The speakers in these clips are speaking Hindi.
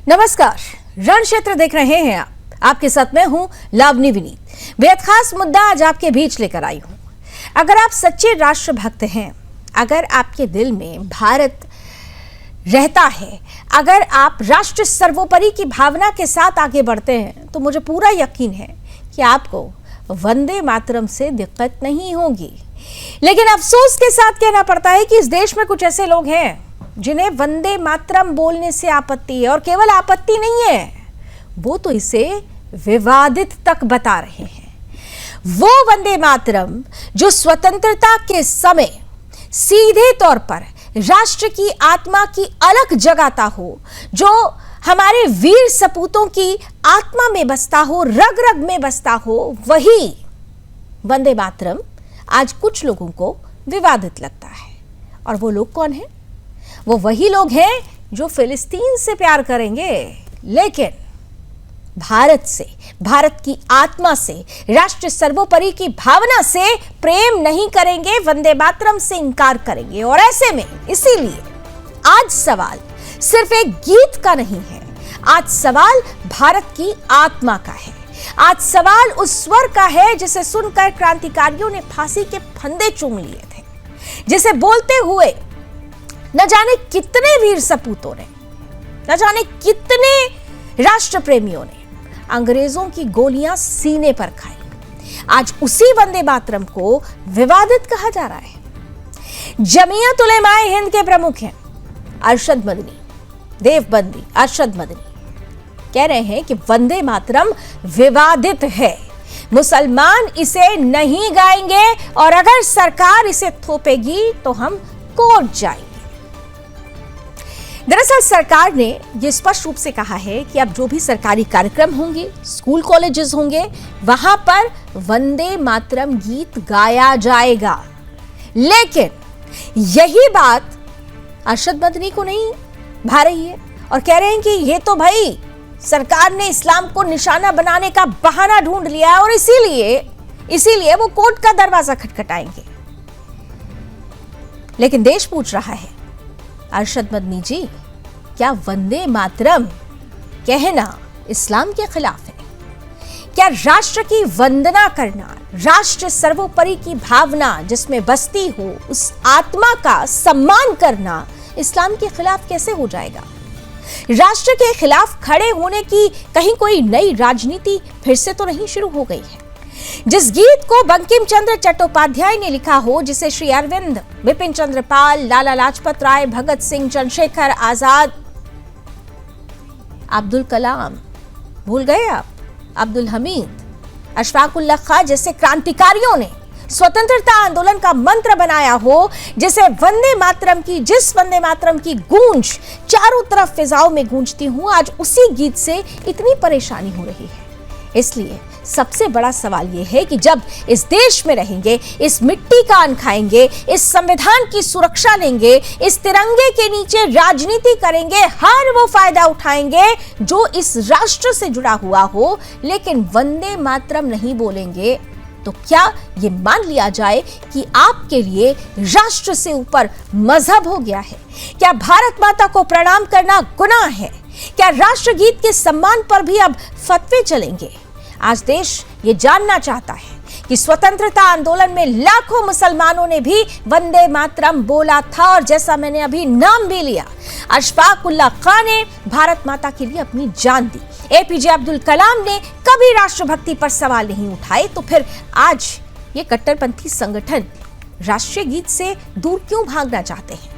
नमस्कार, रण क्षेत्र देख रहे हैं आप। आपके साथ मैं हूं लावनी विनीत। बेहद खास मुद्दा आज आपके बीच लेकर आई हूं। अगर आप सच्चे राष्ट्रभक्त हैं, अगर आपके दिल में भारत रहता है, अगर आप राष्ट्र सर्वोपरि की भावना के साथ आगे बढ़ते हैं, तो मुझे पूरा यकीन है कि आपको वंदे मातरम से दिक्कत नहीं होगी। लेकिन अफसोस के साथ कहना पड़ता है कि इस देश में कुछ ऐसे लोग हैं जिन्हें वंदे मातरम बोलने से आपत्ति है, और केवल आपत्ति नहीं है, वो तो इसे विवादित तक बता रहे हैं। वो वंदे मातरम जो स्वतंत्रता के समय सीधे तौर पर राष्ट्र की आत्मा की अलख जगाता हो, जो हमारे वीर सपूतों की आत्मा में बसता हो, रग रग में बसता हो, वही वंदे मातरम आज कुछ लोगों को विवादित लगता है। और वो लोग कौन हैं? वो वही लोग हैं जो फिलिस्तीन से प्यार करेंगे, लेकिन भारत से, भारत की आत्मा से, राष्ट्र सर्वोपरि की भावना से प्रेम नहीं करेंगे, वंदे मातरम से इनकार करेंगे। और ऐसे में इसीलिए आज सवाल सिर्फ एक गीत का नहीं है, आज सवाल भारत की आत्मा का है। आज सवाल उस स्वर का है जिसे सुनकर क्रांतिकारियों ने फांसी के फंदे चूम लिए थे, जिसे बोलते हुए न जाने कितने वीर सपूतों ने, न जाने कितने राष्ट्र प्रेमियों ने अंग्रेजों की गोलियां सीने पर खाई। आज उसी वंदे मातरम को विवादित कहा जा रहा है। जमीयत उलेमाए हिंद के प्रमुख हैं अरशद मदनी, देवबंदी अरशद मदनी, कह रहे हैं कि वंदे मातरम विवादित है, मुसलमान इसे नहीं गाएंगे, और अगर सरकार इसे थोपेगी तो हम कोर्ट जाएंगे। दरअसल सरकार ने यह स्पष्ट रूप से कहा है कि अब जो भी सरकारी कार्यक्रम होंगे, स्कूल कॉलेजेस होंगे, वहां पर वंदे मातरम गीत गाया जाएगा। लेकिन यही बात अरशद मदनी को नहीं भा रही है, और कह रहे हैं कि ये तो भाई सरकार ने इस्लाम को निशाना बनाने का बहाना ढूंढ लिया है, और इसीलिए वो कोर्ट का दरवाजा खटखटाएंगे। लेकिन देश पूछ रहा है, अरशद मदनी जी, क्या वंदे मातरम कहना इस्लाम के खिलाफ है? क्या राष्ट्र की वंदना करना, राष्ट्र सर्वोपरि की भावना जिसमें बसती हो, उस आत्मा का सम्मान करना इस्लाम के खिलाफ कैसे हो जाएगा? राष्ट्र के खिलाफ खड़े होने की कहीं कोई नई राजनीति फिर से तो नहीं शुरू हो गई है? जिस गीत को बंकिम चंद्र चट्टोपाध्याय ने लिखा हो, जिसे श्री अरविंद, विपिन चंद्र पाल, लाला लाजपत राय, भगत सिंह, चंद्रशेखर आजाद, अब्दुल कलाम, भूल गए आप, अब्दुल हमीद, अशफाक उल्लाह खां जैसे क्रांतिकारियों ने स्वतंत्रता आंदोलन का मंत्र बनाया हो, जिसे जिस वंदे मातरम की गूंज चारों तरफ फिजाओं में गूंजती हूं, आज उसी गीत से इतनी परेशानी हो रही है। इसलिए सबसे बड़ा सवाल यह है कि जब इस देश में रहेंगे, इस मिट्टी का अन्न खाएंगे, इस संविधान की सुरक्षा लेंगे, इस तिरंगे के नीचे राजनीति करेंगे, हर वो फायदा उठाएंगे जो इस राष्ट्र से जुड़ा हुआ हो, लेकिन वंदे मातरम नहीं बोलेंगे, तो क्या ये मान लिया जाए कि आपके लिए राष्ट्र से ऊपर मजहब हो गया है? क्या भारत माता को प्रणाम करना गुनाह है? क्या राष्ट्रगीत के सम्मान पर भी अब फतवे चलेंगे? आज देश ये जानना चाहता है कि स्वतंत्रता आंदोलन में लाखों मुसलमानों ने भी वंदे मातरम बोला था, और जैसा मैंने अभी नाम भी लिया, अशफाक उल्लाह खां ने भारत माता के लिए अपनी जान दी, एपीजे अब्दुल कलाम ने कभी राष्ट्रभक्ति पर सवाल नहीं उठाए, तो फिर आज ये कट्टरपंथी संगठन राष्ट्रीय गीत से दूर क्यों भागना चाहते हैं?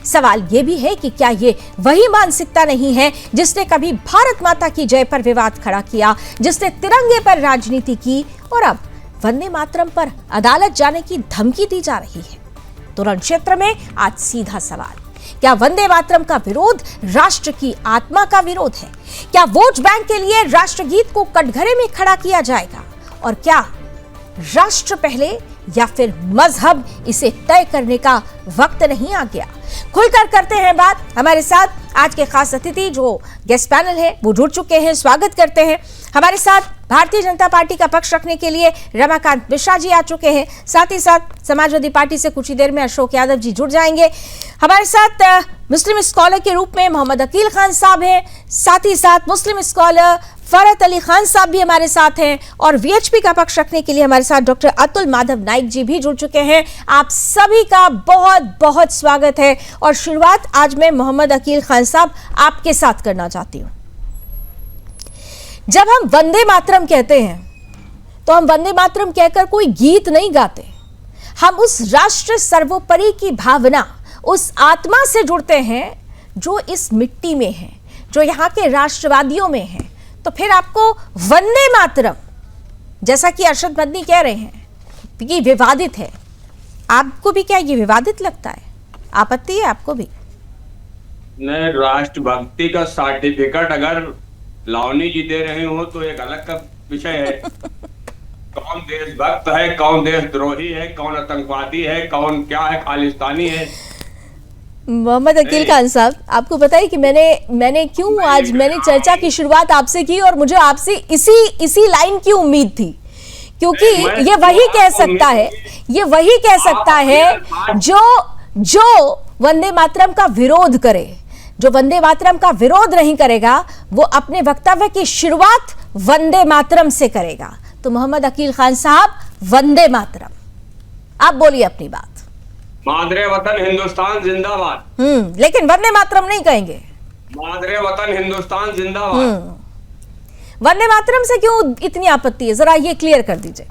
सवाल यह भी है कि क्या ये वही मानसिकता नहीं है जिसने कभी भारत माता की जय पर विवाद खड़ा किया, जिसने तिरंगे पर राजनीति की, और अब वंदे मातरम पर अदालत जाने की धमकी दी जा रही है? तो रण क्षेत्र में आज सीधा सवाल, क्या वंदे मातरम का विरोध राष्ट्र की आत्मा का विरोध है? क्या वोट बैंक के लिए राष्ट्रगीत को कटघरे में खड़ा किया जाएगा? और क्या राष्ट्र पहले या फिर मजहब, इसे तय करने का वक्त नहीं आ गया? खुलकर करते हैं बात, हमारे साथ आज के खास अतिथि जो गेस्ट पैनल है वो जुड़ चुके हैं, स्वागत करते हैं। हमारे साथ भारतीय जनता पार्टी का पक्ष रखने के लिए रमाकांत मिश्रा जी आ चुके हैं, साथ ही साथ समाजवादी पार्टी से कुछ ही देर में अशोक यादव जी जुड़ जाएंगे। हमारे साथ मुस्लिम स्कॉलर के रूप में मोहम्मद अकील खान साहब हैं, साथ ही साथ मुस्लिम स्कॉलर फरहत अली खान साहब भी हमारे साथ हैं और वीएचपी का पक्ष रखने के लिए हमारे साथ डॉक्टर अतुल माधव नाइक जी भी जुड़ चुके हैं। आप सभी का बहुत बहुत स्वागत है और शुरुआत आज मैं मोहम्मद अकील खान साहब आपके साथ करना चाहती हूँ। जब हम वंदे मातरम कहते हैं तो हम वंदे मातरम कहकर कोई गीत नहीं गाते, हम उस राष्ट्र सर्वोपरि की भावना, उस आत्मा से जुड़ते हैं जो इस मिट्टी में है, जो यहाँ के राष्ट्रवादियों में है। तो फिर आपको वंदे मातरम, जैसा कि अरशद मदनी कह रहे हैं कि विवादित है, आपको भी क्या ये विवादित लगता है? आपत्ति है आपको भी? नहीं, राष्ट्रभक्ति का सर्टिफिकेट अगर लावनी जी दे रहे हो तो एक अलग का विषय है। कौन देशभक्त है, कौन देशद्रोही है, कौन आतंकवादी है, कौन क्या है, खालिस्तानी है। मोहम्मद अकील खान साहब, आपको पता है कि मैंने क्यों आज मैंने चर्चा की शुरुआत आपसे की और मुझे आपसे इसी लाइन की उम्मीद थी, क्योंकि ये वही कह सकता है, ये वही कह सकता है जो वंदे मातरम का विरोध करे। जो वंदे मातरम का विरोध नहीं करेगा वो अपने वक्तव्य की शुरुआत वंदे मातरम से करेगा। तो मोहम्मद अकील खान साहब, वंदे मातरम, आप बोलिए अपनी बात। मादरे वतन हिंदुस्तान जिंदाबाद। लेकिन वंदे मातरम नहीं कहेंगे। मादरे वतन हिंदुस्तान जिंदाबाद। वंदे मातरम से क्यों इतनी आपत्ति है, जरा ये क्लियर कर दीजिए,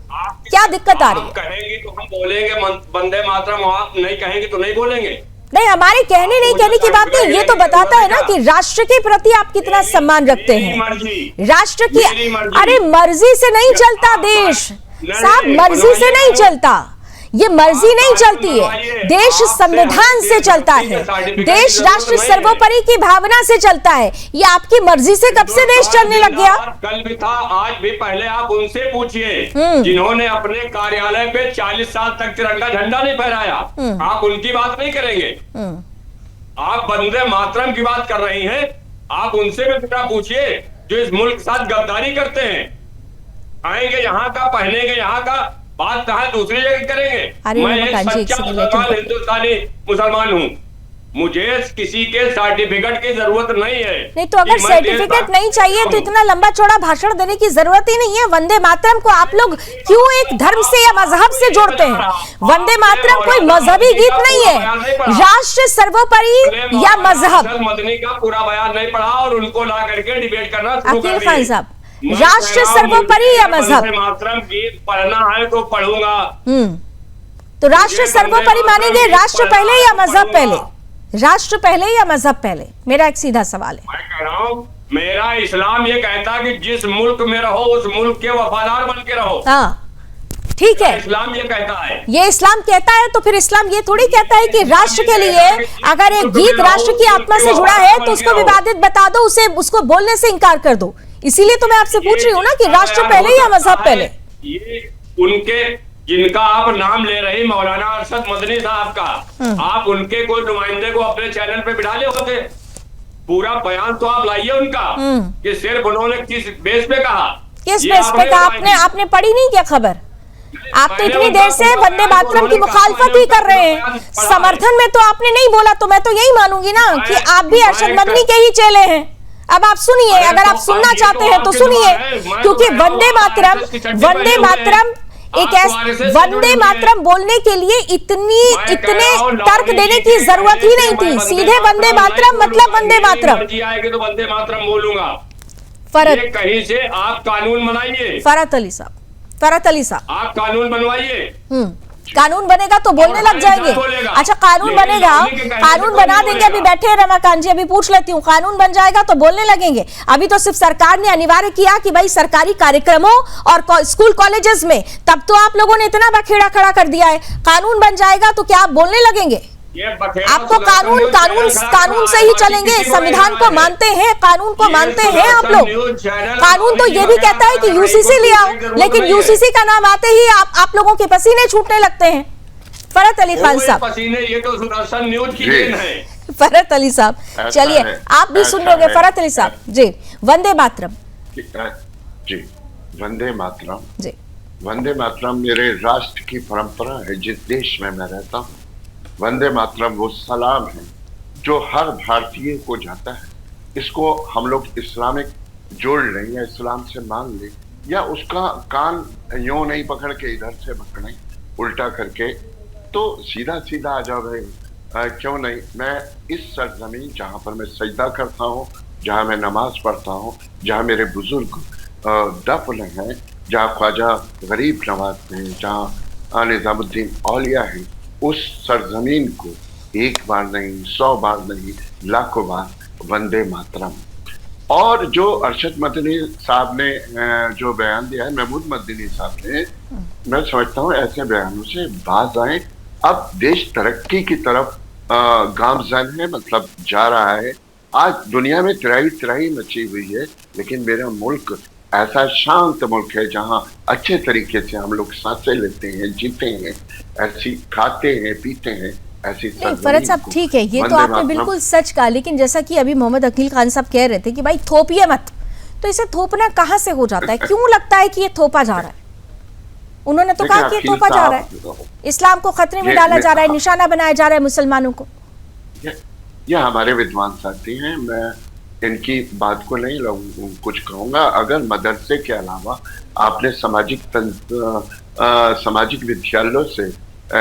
क्या दिक्कत आ रही है? कहेंगी तो हम बोलेंगे वंदे मातरम, आप नहीं कहेंगे तो नहीं बोलेंगे। नहीं, हमारे कहने नहीं कहने की बात नहीं, ये तो बताता है ना कि राष्ट्र के प्रति आप कितना सम्मान रखते हैं। राष्ट्र की, अरे मर्जी से नहीं चलता देश साहब, मर्जी से नहीं चलता, ये मर्जी नहीं चलती है, देश संविधान से चलता है, देश राष्ट्र सर्वोपरि की भावना से चलता है। ये आपकी मर्जी से कब से देश चलने लग गया? कल भी था, आज भी। पहले आप उनसे पूछिए जिन्होंने अपने कार्यालय पे 40 साल तक तिरंगा झंडा नहीं फहराया। आप उनकी बात नहीं करेंगे, आप वंदे मातरम की बात कर रही हैं। आप उनसे भी बेटा पूछिए जो इस मुल्क के साथ गद्दारी करते हैं। आएंगे यहाँ का, पहनेंगे यहाँ का, बात कहाँ दूसरी जगह करेंगे। मैं एक सच्चा मुसलमान, हिंदुस्तानी मुसलमान हूँ, मुझे किसी के सर्टिफिकेट की जरूरत नहीं है। नहीं तो अगर सर्टिफिकेट नहीं चाहिए तो इतना लंबा चौड़ा भाषण देने की जरूरत ही नहीं है। वंदे मातरम को आप लोग क्यों एक धर्म से या मजहब से जोड़ते हैं? वंदे मातरम कोई मजहबी गीत नहीं है, राष्ट्र सर्वोपरि या मजहब। मदनी का पूरा बयान नहीं पढ़ा और उनको ला करके डिबेट करना शुरू कर दिया। अकील खान साहब, राष्ट्र सर्वोपरि या मजहब? मातरम गीत पढ़ना है तो पढ़ूंगा। तो राष्ट्र सर्वोपरि मानेंगे, राष्ट्र पहले या मजहब पहले? राष्ट्र पहले या मजहब पहले? मेरा एक सीधा सवाल है। मैं कह रहा हूँ, मेरा इस्लाम ये कहता है कि जिस मुल्क में रहो उस मुल्क के वफादार बन के रहो। हाँ, ठीक है, इस्लाम ये कहता है। ये इस्लाम कहता है तो फिर इस्लाम ये थोड़ी कहता है कि राष्ट्र के लिए अगर एक गीत राष्ट्र की आत्मा से जुड़ा है तो उसको विवादित बता दो, उसको बोलने से इनकार कर दो। इसीलिए तो मैं आपसे पूछ रही हूँ ना कि राष्ट्र पहले या मजहब पहले? ये उनके जिनका आप नाम ले रहे मौलाना अरशद मदनी साहब का, आप उनके कोई नुमाइंदे को अपने चैनल पे बिठा ले होते, पूरा बयान तो आप लाइए उनका कि सिर्फ उन्होंने किस बेस पे कहा। किस बेस पे कहा? आपने पढ़ी नहीं क्या खबर? आप तो इतनी देर से वंदे मातरम की मुखालफत ही कर रहे हैं, समर्थन में तो आपने नहीं बोला। तो मैं तो यही मानूंगी ना कि आप भी अरशद मदनी के ही चेले हैं। अब आप सुनिए, अगर आप सुनना चाहते हैं तो सुनिए, क्योंकि वंदे मातरम वंदे मातरम बोलने के लिए इतने तर्क देने की जरूरत ही नहीं थी। सीधे वंदे मातरम मतलब वंदे मातरम। आएगी तो वंदे मातरम बोलूंगा। फरहत, कहीं से आप कानून बनाइए। फरहत अली साहब, आप कानून बनवाइए। कानून बनेगा तो बोलने लग जाएंगे। अच्छा, कानून बनेगा, कानून बना देंगे। अभी बैठे हैं रमाकांत जी, अभी पूछ लेती हूँ, कानून बन जाएगा तो बोलने लगेंगे? अभी तो सिर्फ सरकार ने अनिवार्य किया कि भाई सरकारी कार्यक्रमों और स्कूल कॉलेजेस में, तब तो आप लोगों ने इतना बखेड़ा खड़ा कर दिया है। कानून बन जाएगा तो क्या आप बोलने लगेंगे? आपको कानून से ही चलेंगे, संविधान को मानते हैं, कानून को मानते हैं आप लोग। कानून तो ये भी कहता है कि यूसीसी ले आओ, लेकिन यूसीसी का नाम आते ही आप लोगों के पसीने छूटने लगते हैं। फरहत अली खान साहब, पसीने ये तो सुदर्शन न्यूज की देन है। फरहत अली साहब, चलिए आप भी सुन लोगे। फरहत अली साहब जी, वंदे मातरम जी, वंदे मातरम जी, वंदे मातरम मेरे राष्ट्र की परंपरा है। जिस देश में मैं रहता हूँ, वंदे मातरम वो सलाम है जो हर भारतीय को जाता है। इसको हम लोग इस्लामिक जोड़ लें या इस्लाम से मान लें, या उसका कान यूं नहीं पकड़ के इधर से पकड़ें उल्टा करके, तो सीधा सीधा आ जाओ भाई। क्यों नहीं, मैं इस सरजमीन जहाँ पर मैं सजदा करता हूँ, जहाँ मैं नमाज पढ़ता हूँ, जहाँ मेरे बुजुर्ग दफन हैं, जहाँ ख्वाजा गरीब नवाज हैं, जहाँ निजामुद्दीन औलिया है, उस सरजमीन को एक बार नहीं, 100 बार नहीं, लाखों बार वंदे मातरम। और जो अरशद मदनी साहब ने जो बयान दिया है, महमूद मदनी साहब ने, मैं समझता हूँ ऐसे बयानों से बाज आए। अब देश तरक्की की तरफ गामजन है, मतलब जा रहा है। आज दुनिया में तिराही मची हुई है, लेकिन मेरा मुल्क ऐसा शांत मुल्क है जहाँ अच्छे तरीके से हम लोग सांसें लेते हैं, जीते हैं, ऐसी खाते हैं, पीते हैं। फरहत साहब ठीक है, ये तो आपने बिल्कुल सच कहा, लेकिन जैसा कि अभी मोहम्मद अकील खान साहब कह रहे थे कि भाई थोपिए मत, तो इसे थोपना कहाँ से हो जाता है? क्यों लगता है कि ये थोपा जा रहा है? उन्होंने तो कहा कि ये थोपा जा रहा है, इस्लाम को खतरे में डाला जा रहा है, निशाना बनाया जा रहा है मुसलमानों को। ये हमारे विद्वान साथी हैं, मैं इनकी बात को नहीं कुछ कहूंगा। अगर मदरसे के अलावा आपने सामाजिक विद्यालयों से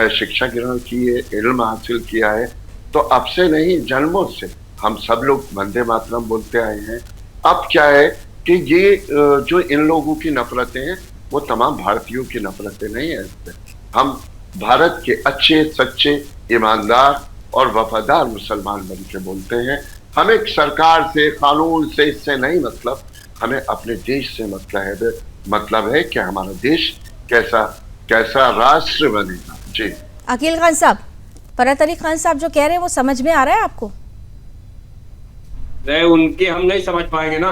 शिक्षा ग्रहण की है, इल्म हासिल किया है, तो अब से नहीं, जन्मों से हम सब लोग वंदे मातरम बोलते आए हैं। अब क्या है कि ये जो इन लोगों की नफरतें हैं, वो तमाम भारतीयों की नफरतें नहीं है। हम भारत के अच्छे, सच्चे, ईमानदार और वफादार मुसलमान बन के बोलते हैं। हमें सरकार से, कानून से, इससे नहीं मतलब, हमें अपने देश से मतलब है कि हमारा देश कैसा राष्ट्र बनेगा। जी अकील खान साहब, फरहत अली खान साहब जो कह रहे हैं वो समझ में आ रहा है आपको? नहीं, उनकी हम नहीं समझ पाएंगे ना,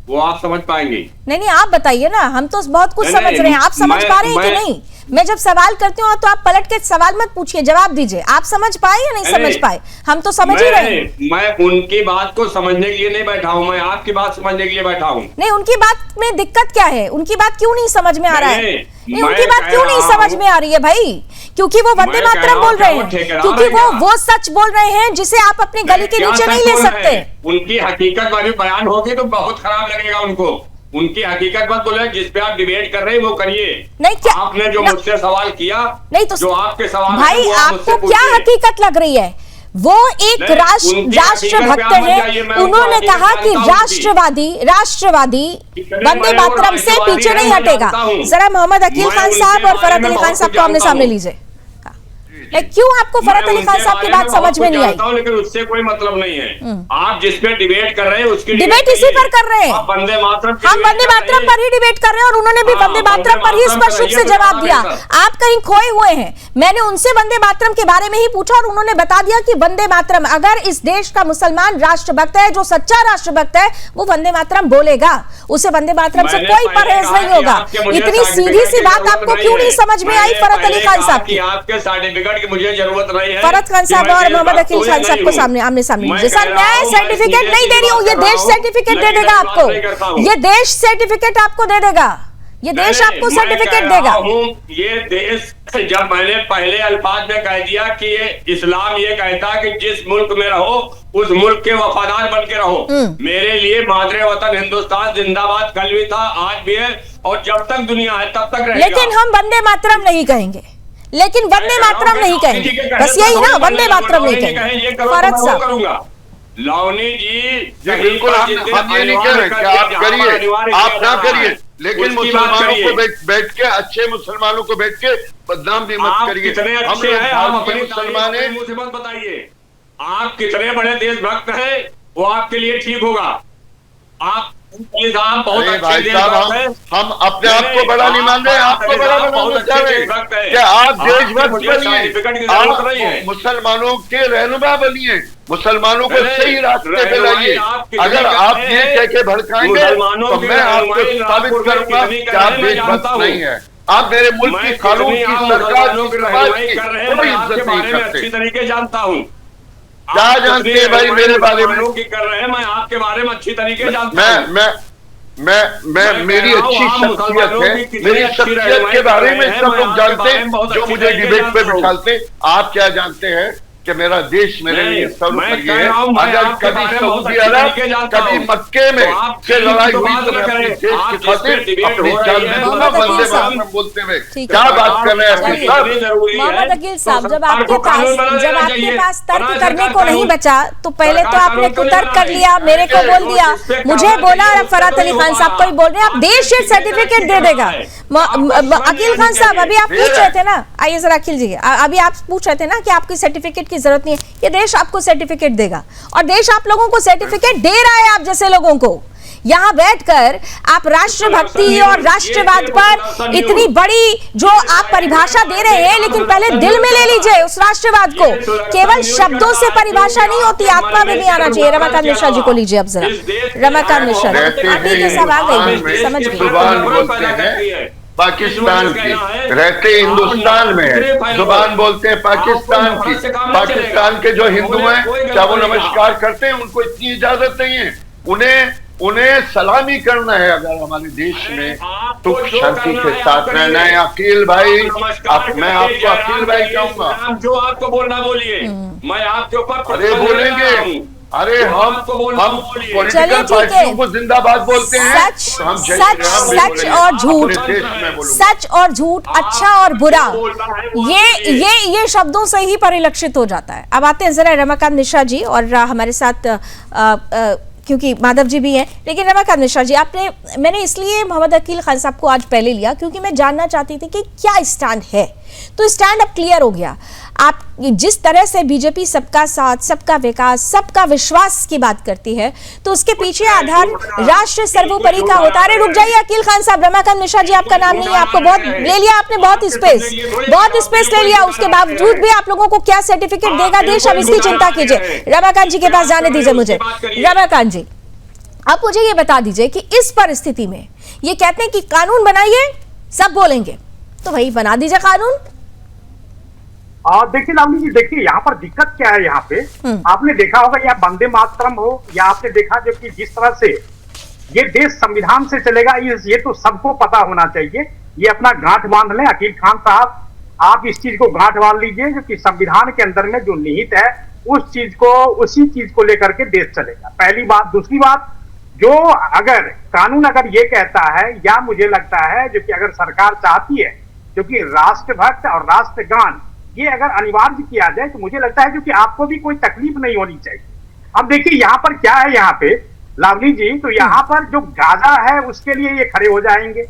वो आप समझ पाएंगे। नहीं, आप बताइए ना, हम तो बहुत कुछ समझ रहे हैं, आप समझ पा रहे हैं कि नहीं? मैं जब सवाल करती हूँ तो आप पलट के सवाल मत पूछिए, जवाब दीजिए। आप समझ पाए या नहीं समझ पाए? हम तो समझ ही रहे हैं। मैं उनकी बात को समझने के लिए नहीं बैठा हूँ, मैं आपकी बात समझने के लिए बैठा हूँ। नहीं, उनकी बात में दिक्कत क्या है? उनकी बात क्यों नहीं समझ में आ रहा है? नहीं, उनकी बात क्यों नहीं समझ में आ रही है भाई? क्योंकि वो वंदे मातरम बोल रहे हैं, क्योंकि वो सच बोल रहे हैं जिसे आप अपने गले के नीचे नहीं ले सकते। उनकी हकीकत वाली बयान होगी तो बहुत खराब लगेगा उनको। उनकी हकीकत मत बोले, जिस पे आप डिबेट कर रहे हैं वो करिए। नहीं, क्या आपने जो मुझसे सवाल किया, नहीं तो जो आपके सवाल भाई, आपको क्या हकीकत लग रही है? वो एक राष्ट्रभक्त है, उन्होंने कहा कि राष्ट्रवादी वंदे मातरम से पीछे नहीं हटेगा। जरा मोहम्मद अकील खान साहब और फरहत अली खान साहब को आमने सामने लीजिए। क्यों आपको फरहत अली खान साहब की बात समझ में नहीं आई? लेकिन उससे कोई मतलब नहीं है। आप जिस पे डिबेट कर रहे हैं उसकी डिबेट इसी पर कर रहे हैं। वंदे मातरम, हम वंदे मातरम पर ही डिबेट कर रहे हैं और उन्होंने भी वंदे मातरम पर ही स्पष्ट रूप से जवाब दिया। आप कहीं खोए हुए हैं। मैंने उनसे वंदे मातरम के बारे में ही पूछा और उन्होंने बता दिया कि वंदे मातरम, अगर इस देश का मुसलमान राष्ट्रभक्त है, जो सच्चा राष्ट्रभक्त है, वो वंदे मातरम बोलेगा। उसे वंदे मातरम से कोई परहेज नहीं होगा। इतनी सीधी सी बात आपको क्यों नहीं समझ में आई फरहत अली खान साहब की? आपके सर्टिफिकेट की मुझे जरूरत नहीं है। फरहत खान साहब और मोहम्मद अकील खान साहब को आमने सामने लीजिए। सर, मैं सर्टिफिकेट नहीं दे रही हूँ, ये देश सर्टिफिकेट दे देगा आपको। ये देश सर्टिफिकेट आपको दे देगा, ये देश आपको सर्टिफिकेट देगा। ये देश, जब मैंने पहले अल्फाज में कह दिया कि ये इस्लाम ये कहता कि जिस मुल्क में रहो उस मुल्क के वफादार बन के रहो। मेरे लिए मादरे वतन हिंदुस्तान जिंदाबाद कल भी था, आज भी है, और जब तक दुनिया है तब तक रहेगा। लेकिन हम वंदे मातरम नहीं कहेंगे, लेकिन वंदे मातरम नहीं कहेंगे, बस यही ना, वंदे मातरम नहीं कहेंगे। फरहत साहब, लावनी जी, बिल्कुल हम ये नहीं कह रहे कि आप करिए, आप ना करिए, लेकिन मुसलमानों को बैठ के, अच्छे मुसलमानों को बैठ के बदनाम भी मत करिए। कितने अच्छे हैं आप, अपने मुसलमान हैं, मुझे मत बताइए। आप कितने बड़े देशभक्त हैं, वो आपके लिए ठीक होगा। आप बहुत भाई साहब, हम अपने आप को बड़ा नहीं मान रहे, आपको बड़ा बनाना चाह रहे हैं कि आप देशभक्त बनिए, आप मुसलमानों के रहनुमा बनिए, मुसलमानों को सही रास्ते पे लाइए। अगर आप ये कह के भड़काएंगे तो मैं आपको साबित करूंगा कि आप देशभक्त नहीं है। आप मेरे मुल्क की कानून की, सरकार की, समाज की कोई इज्जत नहीं करते। अच्छी तरीके जानता हूँ। क्या जानते हैं भाई मेरे बारे में? की कर रहे हैं, मैं आपके बारे में अच्छी तरीके जानता हूं। मैं मेरी अच्छी शख्सियत है, मेरी शख्सियत के बारे में सब लोग जानते हैं जो मुझे डिबेट पे बिठाते। आप क्या जानते हैं कि मेरा देश मेरे लिए सर्वोपरि है। अगर कभी सऊदी अरब, कभी मक्के में से लड़ाई हुई तो मैं अपने देश की खातिर अपनी जान दे दूंगा वंदे मातरम बोलते हुए। क्या बात कर रहे हैं साहब? मोहम्मद अकील साहब, जब आपके पास तर्क करने को नहीं बचा तो पहले तो आपने कुतर्क कर लिया, मेरे को बोल दिया, मुझे बोला, और अब फरहत अली खान साहब को ही बोल रहे हैं आप देश ये सर्टिफिकेट दे देगा। अकील खान साहब, अभी आप पूछ रहे थे ना, आइए जरा अकील जी, अभी आप पूछ रहे थे ना कि आपकी सर्टिफिकेट की जरूरत नहीं है, ये देश आपको सर्टिफिकेट देगा, और देश आप लोगों को सर्टिफिकेट दे रहा है, आप जैसे लोगों को। यहाँ बैठकर आप राष्ट्रभक्ति और राष्ट्रवाद पर इतनी बड़ी जो आप परिभाषा दे रहे हैं, लेकिन पहले दिल में ले लीजिए उस राष्ट्रवाद को। केवल शब्दों से परिभाषा नहीं होती, आत्मा में भी आना चाहिए। रमाकांत मिश्रा जी को लीजिए अब जरा। रमाकांत मिश्रा सब आ गई, समझ गई। पाकिस्तान की रहते हिंदुस्तान में है, जुबान बोलते हैं पाकिस्तान की। पाकिस्तान के जो हिंदू हैं, क्या वो नमस्कार करते हैं? उनको इतनी इजाजत नहीं है। उन्हें सलामी करना है अगर हमारे देश में सुख शांति के साथ रहना है। अकील भाई, मैं आपको अकील भाई कहूंगा। जो आपको बोलना बोलिए, मैं आपके ऊपर अरे बोलेंगे, अरे हम पॉलिटिकल पार्टियों को जिंदाबाद बोलते हैं। सच और झूठ, सच और झूठ, अच्छा और बुरा, ये शब्दों से ही परिलक्षित हो जाता है। अब आते हैं जरा रमाकांत मिश्रा जी, और हमारे साथ क्योंकि माधव जी भी हैं, लेकिन रमाकांत मिश्रा जी, मैंने इसलिए मोहम्मद अकील खान साहब को आज पहले लिया क्योंकि मैं जानना चाहती थी कि क्या स्टैंड है। तो स्टैंड अब क्लियर हो गया। आप जिस तरह से बीजेपी सबका साथ, सबका विकास, सबका विश्वास की बात करती है, तो उसके पीछे आधार राष्ट्र सर्वोपरि का होता है। अरे रुक जाइए अकील खान साहब, रमाकांत मिश्रा जी आपका नाम नहीं है, आपको बहुत ले लिया आपने, बहुत स्पेस ले लिया। उसके बावजूद भी आप लोगों को क्या सर्टिफिकेट देगा देश, अब इसकी चिंता कीजिए। रमाकांत जी के पास जाने दीजिए मुझे। रमाकांत जी, आप मुझे ये बता दीजिए कि इस परिस्थिति में ये कहते हैं कि कानून बनाइए, सब बोलेंगे, तो भाई बना दीजिए कानून। देखिए लावनी जी, देखिए यहाँ पर दिक्कत क्या है। यहाँ पे आपने देखा होगा, या वंदे मातरम हो, या आपने देखा जो कि जिस तरह से ये देश संविधान से चलेगा, ये तो सबको पता होना चाहिए। ये अपना गांठ बांध लें अकील खान साहब, आप इस चीज को गांठ बांध लीजिए, जो कि संविधान के अंदर में जो निहित है उसी चीज को लेकर के देश चलेगा। पहली बात। दूसरी बात, जो अगर कानून अगर ये कहता है, या मुझे लगता है जो कि अगर सरकार चाहती है जो कि राष्ट्रभक्त और राष्ट्रगान ये अगर अनिवार्य किया जाए, तो मुझे लगता है जो कि आपको भी कोई तकलीफ नहीं होनी चाहिए। अब देखिए यहाँ पर क्या है, यहाँ पे लावली जी, तो यहाँ पर जो गाजा है उसके लिए ये खड़े हो जाएंगे,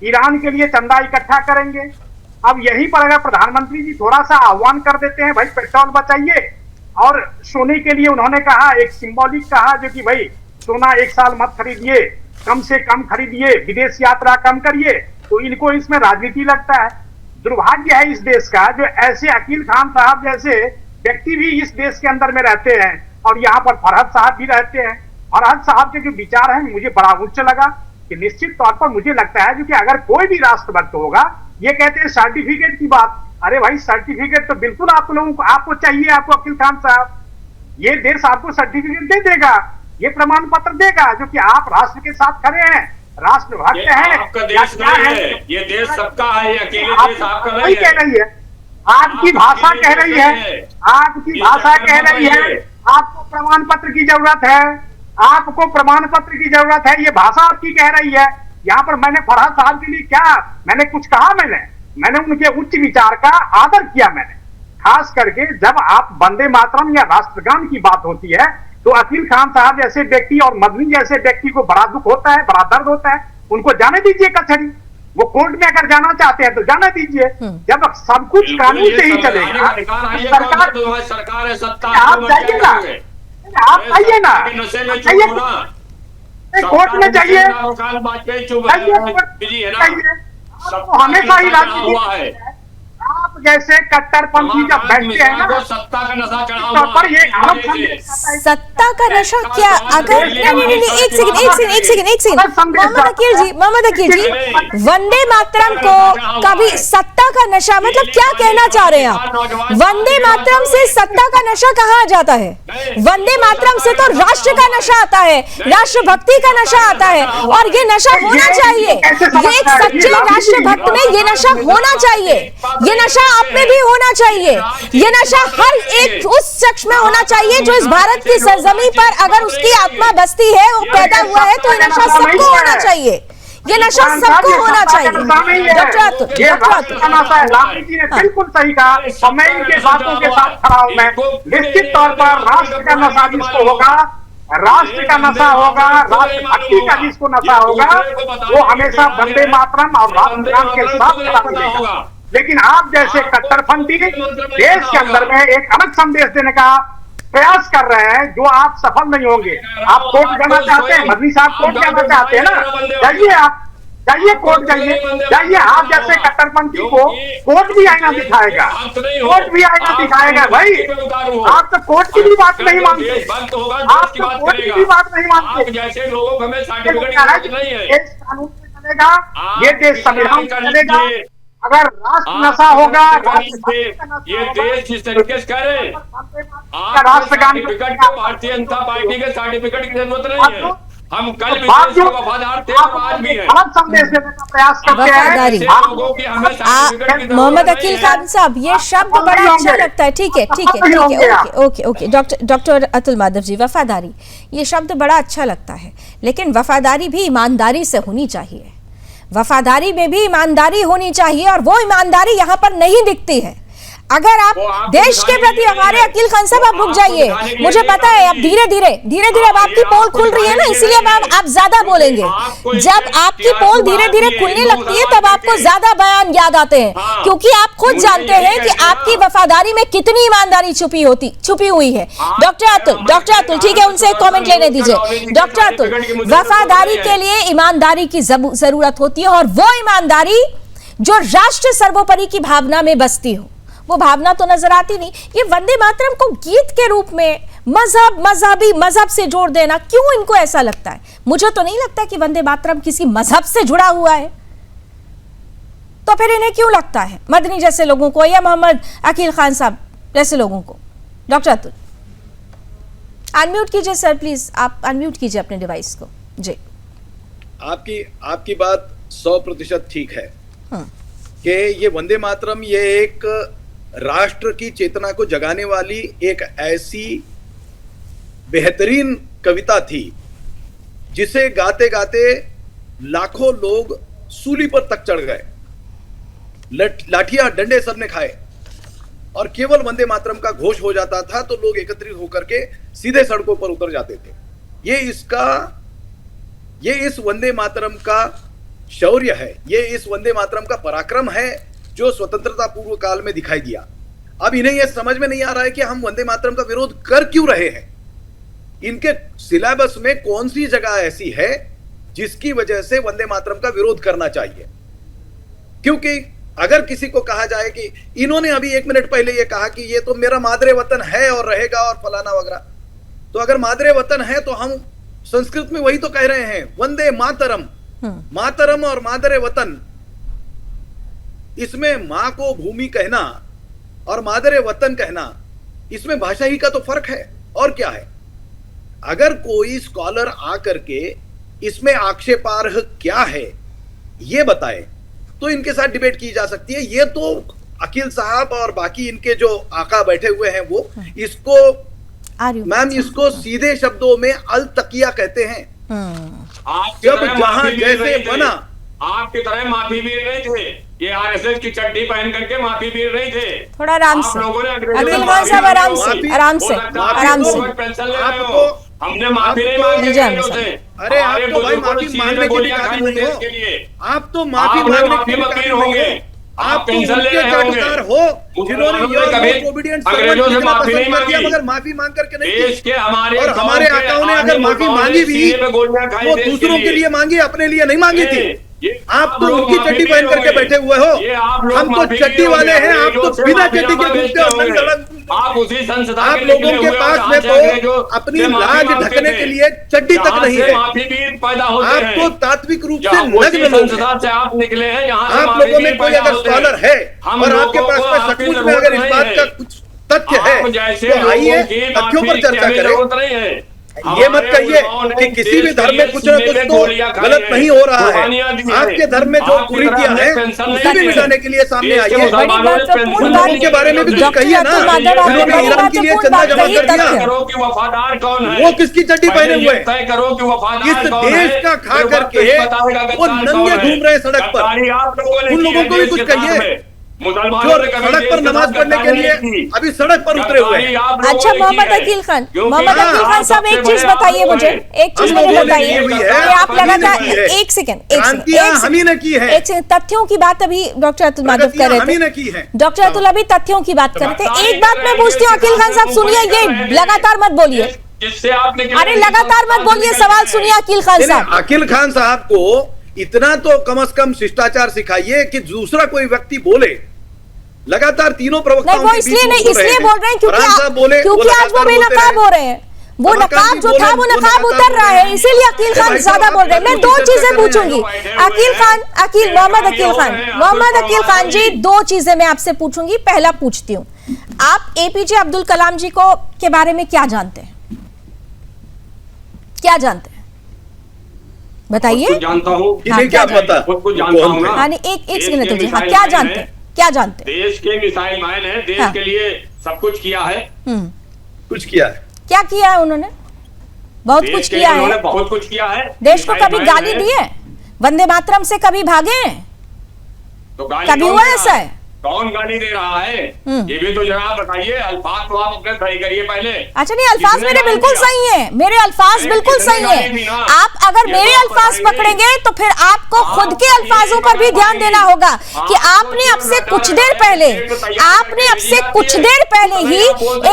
ईरान के लिए चंदा इकट्ठा करेंगे। अब यहीं पर अगर प्रधानमंत्री जी थोड़ा सा आह्वान कर देते हैं, भाई पेट्रोल बचाइए, और सोने के लिए उन्होंने कहा, एक सिंबॉलिक कहा, जो कि भाई सोना 1 साल मत खरीदिए, कम से कम खरीदिए, विदेश यात्रा कम करिए, तो इनको इसमें राजनीति लगता है। दुर्भाग्य है इस देश का, जो ऐसे अकील खान साहब जैसे व्यक्ति भी इस देश के अंदर में रहते हैं, और यहाँ पर फरहत साहब भी रहते हैं। फरहत साहब के जो विचार हैं मुझे बड़ा उच्च लगा, कि निश्चित तौर पर मुझे लगता है जो कि अगर कोई भी राष्ट्रभक्त होगा, ये कहते हैं सर्टिफिकेट की बात, अरे भाई सर्टिफिकेट तो बिल्कुल आप लोगों को आपको चाहिए, आपको अकील खान साहब, ये देश आपको सर्टिफिकेट दे देगा, ये प्रमाण पत्र देगा जो कि आप राष्ट्र के साथ खड़े हैं, राष्ट्रभक्त है। आपका देश नहीं है, ये देश सबका है, अकेले देश आपका नहीं कह रही है, आपकी भाषा कह रही है, आपकी भाषा कह रही है, आपको प्रमाण पत्र की जरूरत है, आपको प्रमाण पत्र की जरूरत है, ये भाषा आपकी कह रही है। यहाँ पर मैंने फरहत साहब के लिए क्या मैंने कुछ कहा, मैंने उनके उच्च विचार का आदर किया। मैंने खास करके जब आप वंदे मातरम या राष्ट्रगान की बात होती है, तो अकील खान साहब जैसे व्यक्ति और मदनी जैसे व्यक्ति को बड़ा दुख होता है, बड़ा दर्द होता है, उनको जाने दीजिए कचहरी, वो कोर्ट में अगर जाना चाहते हैं तो जाने दीजिए। जब सब कुछ कानून से ही चलेगा, सरकार है, सत्ता आप जाइए ना, आप आइए ना, कोर्ट में जाइए, हमेशा ही राजनीति, आप जैसे कट्टरपंथी जब बैठते हैं ना, सत्ता का नशा चढ़ा तब पर ये अलग संदेश आता है। सत्ता का नशा क्या? अगर नहीं, एक सेकंड मोहम्मद अकील जी, वंदे मातरम को कभी सत्ता का नशा मतलब क्या कहना चाह रहे हैं आप? वंदे मातरम से सत्ता का नशा कहाँ आ जाता है? वंदे मातरम से तो राष्ट्र का नशा आता है, राष्ट्रभक्ति का नशा आता है, और ये नशा होना चाहिए। ये एक सच्चे राष्ट्रभक्त में ये नशा होना चाहिए, ये नशा आप में भी होना चाहिए, ये नशा हर एक उस शख्स में होना चाहिए जो इस भारत की सरजमी पर अगर उसकी आत्मा बसती है, वो पैदा हुआ है, तो ये नशा सबको होना चाहिए, ये नशा सबको होना चाहिए। डॉक्टर लालजी जी ने बिल्कुल सही कहा और मैं इनके बातों के साथ खड़ा हूं। मैं निश्चित तौर पर राष्ट्र का नशा जिसको होगा, राष्ट्र का नशा होगा, राष्ट्रभक्ति का जिसको नशा होगा, वो हमेशा वंदे मातरम और राष्ट्रगान के साथ खड़ा रहेगा। लेकिन आप जैसे कट्टरपंथी देश के अंदर में एक अलग संदेश देने का प्रयास कर रहे हैं, जो आप सफल नहीं होंगे। आप कोर्ट जाना चाहते हैं, मदनी साहब कोर्ट जाना चाहते हैं ना, जाइए, आप जाइए कोर्ट, जाइए। आप जैसे कट्टरपंथी को कोर्ट भी आईना दिखाएगा, कोर्ट भी आईना दिखाएगा। भाई आप तो कोर्ट की भी बात नहीं मानते, आप तो कोर्ट की भी बात नहीं मानते। जैसे लोगों को हमें सर्टिफिकेट नहीं है, देश कानून से चलेगा, ये देश संविधान से चलेगा। अगर राष्ट्र नशा होगा, ये देश जिस तरीके से करे, राष्ट्रगान भारतीय जनता पार्टी के सर्टिफिकेट की जरूरत नहीं है। हम कल भी वफादार थे, आज भी हैं। अलग संदेश देने का प्रयास करते हैं। मोहम्मद अकील खान साहब, ये शब्द बड़ा अच्छा लगता है। ठीक है, ओके। डॉक्टर अतुल माधव जी, वफादारी, ये शब्द बड़ा अच्छा लगता है, लेकिन वफादारी भी ईमानदारी से होनी चाहिए। वफादारी में भी ईमानदारी होनी चाहिए, और वो ईमानदारी यहाँ पर नहीं दिखती है। अगर आप देश के प्रति, हमारे अकील खान साहब आप रुक जाइए, मुझे पता है अब धीरे धीरे अब आपकी पोल खुल रही है ना, इसीलिए आप ज्यादा बोलेंगे। जब आपकी पोल धीरे धीरे खुलने लगती है तब आपको ज्यादा बयान याद आते हैं, क्योंकि आप खुद जानते हैं कि आपकी वफादारी में कितनी ईमानदारी छुपी हुई है। डॉक्टर अतुल, ठीक है, उनसे एक कॉमेंट लेने दीजिए। डॉक्टर अतुल, वफादारी के लिए ईमानदारी की जरूरत होती है, और वो ईमानदारी जो राष्ट्र सर्वोपरि की भावना में बसती हो, वो भावना तो नजर आती नहीं। ये वंदे मातरम को गीत के रूप में मजहब से जोड़ देना, क्यों इनको ऐसा लगता है? मुझे तो नहीं लगता कि वंदे मातरम किसी मजहब से जुड़ा हुआ है, तो फिर इन्हें क्यों लगता है, मदनी जैसे लोगों को या मोहम्मद अकील खान साहब जैसे लोगों को? डॉक्टर अतुल, अनम्यूट कीजिए सर, प्लीज आप अनम्यूट कीजिए अपने डिवाइस को। जी, आपकी बात 100% ठीक है कि ये वंदे मातरम ये एक राष्ट्र की चेतना को जगाने वाली एक ऐसी बेहतरीन कविता थी, जिसे गाते गाते लाखों लोग सूली पर तक चढ़ गए, लाठियां डंडे सबने खाए, और केवल वंदे मातरम का घोष हो जाता था तो लोग एकत्रित होकर के सीधे सड़कों पर उतर जाते थे। ये इस वंदे मातरम का शौर्य है, ये इस वंदे मातरम का पराक्रम है जो स्वतंत्रता पूर्व काल में दिखाई दिया। अब इन्हें यह समझ में नहीं आ रहा है कि हम वंदे मातरम का विरोध कर क्यों रहे हैं। इनके सिलेबस में कौन सी जगह ऐसी है जिसकी वजह से वंदे मातरम का विरोध करना चाहिए? क्योंकि अगर किसी को कहा जाए कि इन्होंने अभी 1 मिनट पहले यह कहा कि ये तो मेरा मादरे वतन है और रहेगा और फलाना वगैरह, तो अगर मादरे वतन है तो हम संस्कृत में वही तो कह रहे हैं, वंदे मातरम। मातरम और मादरे वतन, इसमें मां को भूमि कहना और मादरे वतन कहना, इसमें भाषा ही का तो फर्क है, और क्या है। अगर कोई स्कॉलर आकर के इसमें आक्षेपार्ह क्या है ये बताए तो इनके साथ डिबेट की जा सकती है। ये तो अकील साहब और बाकी इनके जो आका बैठे हुए हैं वो इसको, मैम, इसको सीधे शब्दों में अल तकिया कहते हैं। जब जहां जैसे बना, आपकी तरह माफी वीर नहीं थे, ये आरएसएस की चड्डी पहन करके माफी वीर नहीं थे। थोड़ा आराम से अकील खान साहब, आराम से पेंशन ले रहे हो, हमने माफी नहीं मांगी से। अरे आप तो भाई माफी मांगने के लिए काबिल नहीं हो, आप तो माफी मांगने के लिए काबिल होंगे, आप पेंशन ले रहे हो जिन्होंने अंग्रेजों से माफी नहीं मांगी, मगर माफी मांग करके नहीं। देश के हमारे आकाओं ने अगर माफी मांगी भी वो दूसरों के लिए मांगी, अपने लिए नहीं मांगी थी। आप तो उनकी चड्डी पहन करके बैठे हुए हो, हम तो चड्डी वाले हैं, आप तो बिना चड्डी के घूमते हो। आप उसी संसद आप लोगों के पास में तो अपनी लाज ढकने के लिए चड्डी तक नहीं है। आप तो तात्विक रूप से नग्न लोग हैं। से आप निकले हैं, यहाँ आप लोगों में कोई अगर स्कॉलर है और आपके पास में सचमुच में अगर इस बात का कुछ तथ्य है तो आइए तथ्यों पर चर्चा करें। ये मत कहिए कि किसी भी धर्म में कुछ न कुछ तो गलत नहीं हो रहा है। आपके धर्म में जो कुरीतियां हैं उसे भी मिटाने के लिए सामने आइए। उनके बारे में भी कुछ कहिए ना। जिन्होंने ईरान के लिए चंदा जमा कर दिया, वफादार कौन है? वो किसकी चड्डी पहने हुए? तय करो कि वफादार इस कौन है? देश का खा करके वो नंगे घूम रहे सड़क पर। उन लोगों को भी कुछ कहिए जो सड़क पर नमाज पढ़ने के लिए अभी सड़क पर उतरे हुए हैं। अच्छा मोहम्मद अकील खान साहब, एक चीज बताइए मुझे, एक चीज मुझे बताइए कि आप लगातार एक सेकंड हम ही ने की है। एक सेकंड, तथ्यों की बात अभी डॉक्टर अतुल माधव कर रहे थे। डॉक्टर अतुल अभी तथ्यों की बात कर रहे थे। एक बात मैं पूछती हूँ अकील खान साहब, सुनिए, ये लगातार मत बोलिए, जिससे आपने अरे लगातार मत बोलिए, सवाल सुनिए अकील खान साहब। अकील खान साहब को इतना तो कम से कम शिष्टाचार सिखाइए कि दूसरा कोई व्यक्ति बोले। लगातार तीनों प्रवक्ताओं नहीं, वो इसलिए नहीं, इसलिए बोल रहे हैं क्योंकि आज वो बेनकाब हो रहे हैं। वो नकाब जो था वो नकाब उतर रहा है, इसीलिए अकील खान ज्यादा बोल रहे हैं। मैं दो चीजें पूछूंगी मोहम्मद अकील खान जी, दो चीजें मैं आपसे पूछूंगी। पहला पूछती हूँ, आप एपीजे अब्दुल कलाम जी को के बारे में क्या जानते हैं? क्या जानते हैं बताइए। जानता हूँ, क्या पता, एक सेकंड जी, हाँ क्या जानते हैं, क्या जानते हैं? देश के मिसाइल मैन है, देश के लिए सब कुछ किया है। कुछ किया है, क्या किया है उन्होंने? बहुत कुछ किया है, बहुत कुछ किया है। देश को कभी गाली दी है? वंदे मातरम से कभी भागे हैं? तो कभी हुआ ऐसा है? कौन गाली दे रहा है? ये भी तो जरा बताइए। अल्फाज तो आप अपने सही करिए पहले। अच्छा नहीं, अल्फाज मेरे बिल्कुल सही हैं, मेरे अल्फाज बिल्कुल सही हैं। आप अगर मेरे अल्फाज पकड़ेंगे तो फिर आपको खुद के अल्फाजों पर भी ध्यान देना होगा कि आपने अब से कुछ देर पहले ही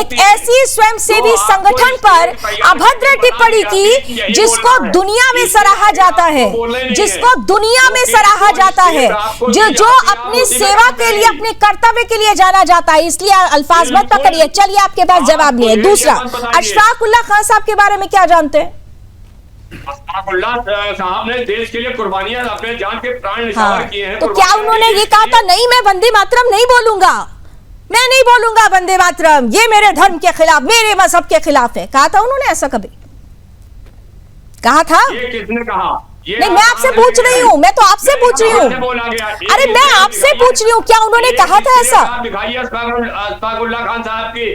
एक ऐसी स्वयंसेवी संगठन पर अभद्र टिप्पणी की जिसको दुनिया में सराहा जाता है, जो अपनी सेवा के लिए, अपने कर्तव्य के लिए जाना जाता है। इसलिए अल्फाज मत पकड़िए। चलिए आपके पास जवाब नहीं है। दूसरा, अशफाक उल्लाह खान साहब के बारे में क्या जानते हैं? अशफाक उल्लाह साहब ने देश के लिए कुर्बानियां, अपने जान के प्राण निछावर किए हैं। तो क्या उन्होंने ये कहा था, नहीं मैं वंदे मातरम नहीं बोलूंगा, मैं नहीं बोलूंगा वंदे मातरम, ये मेरे धर्म के खिलाफ, मेरे मजहब के खिलाफ है? कहा था उन्होंने ऐसा? कभी कहा था? ये किसने कहा? नहीं, मैं आपसे पूछ रही हूँ, मैं तो आपसे पूछ रही हूँ। अरे मैं आपसे पूछ रही हूँ, क्या उन्होंने कहा था ऐसा? दिखाइए अशफाक उल्लाह खान साहब की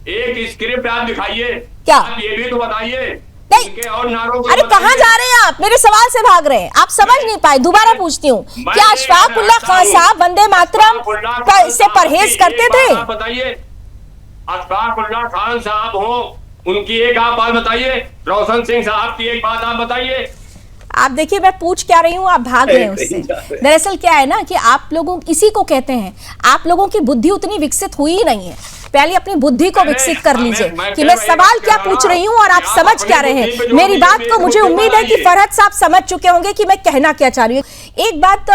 एक स्क्रिप्ट आप दिखाइए। क्या? आप ये भी तो बताइए। नहीं, और नारों अरे कहाँ जा रहे हैं आप? मेरे सवाल से भाग रहे हैं, आप समझ नहीं पाए। दोबारा पूछती हूँ, क्या अशफाक उल्लाह खान साहब वंदे मातरम से परहेज करते थे? बताइए, अशफाक उल्लाह खान साहब हो, उनकी एक आप बात बताइए। रोशन सिंह साहब की एक बात आप बताइए। आप देखिए मैं पूछ क्या रही हूँ, आप भाग रहे हैं उससे। दरअसल क्या है ना कि आप लोगों, इसी को कहते हैं, आप लोगों की बुद्धि उतनी विकसित हुई ही नहीं है। पहले अपनी बुद्धि को विकसित कर लीजिए कि मैं सवाल क्या पूछ रही हूँ और आप समझ क्या रहे हैं। मेरी बात को मुझे उम्मीद है कि फरहत साहब समझ चुके होंगे कि मैं कहना क्या चाह रही हूँ। एक बात